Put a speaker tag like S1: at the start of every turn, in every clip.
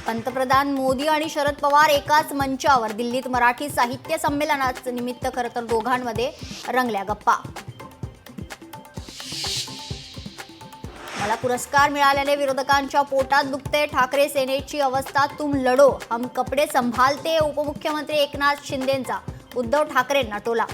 S1: पंतप्रधान मोदी आणि शरद पवार एकाच मंचावर दिल्लीत मराठी साहित्य संमेलनाचं निमित्त खरं तर दोघांमध्ये रंगल्या गप्पा। मला पुरस्कार मिळाल्याने विरोधकांच्या पोटात दुखते, ठाकरे सेनेची अवस्था तुम लढो हम कपडे संभालते, उपमुख्यमंत्री एकनाथ शिंदेंचा उद्धव ठाकरेंना टोला।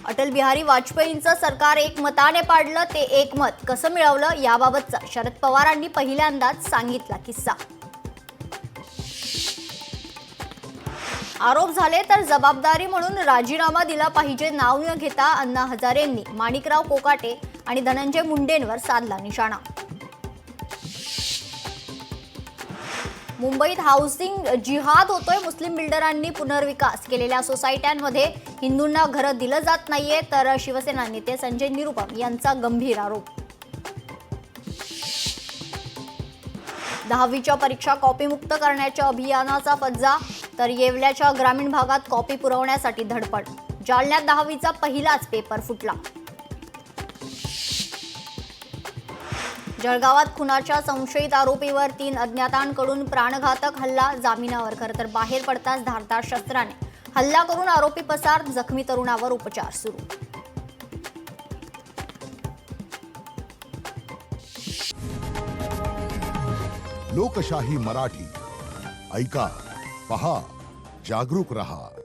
S1: अटल बिहारी वाजपेयींचं सरकार एकमताने पाडलं, ते एकमत कसं मिळवलं याबाबतचा शरद पवारांनी पहिल्यांदाच सांगितला किस्सा। आरोप झाले तर जबाबदारी म्हणून राजीनामा दिला पाहिजे नाव न घेता अण्णा हजारेंनी माणिकराव कोकाटे आणि धनंजय मुंडेंवर साधला निशाणा। मुंबईत हाऊसिंग जिहाद होतोय, मुस्लिम बिल्डरांनी पुनर्विकास केलेल्या सोसायट्यांमध्ये हिंदूंना घरं दिलं जात नाहीये, तर शिवसेना नेते संजय निरुपम यांचा गंभीर आरोप। 10वीच्या परीक्षा कॉपीमुक्त करण्याच्या अभियानाचा फज्जा, तर येवल्याच्या ग्रामीण भागात कॉपी पुरवण्यासाठी धडपड। जालन्यात 10वीचा पहिलाच पेपर फुटला। जळगावात खुनाच्या संशयित आरोपीवर 3 अज्ञातांकडून प्राणघातक हल्ला, जामिनावर खरं तर बाहेर पडताच धारदार शस्त्राने हल्ला करून आरोपी पसार, जखमी तरुणावर उपचार सुरू।
S2: लोकशाही मराठी ऐका, पहा, जागरूक रहा।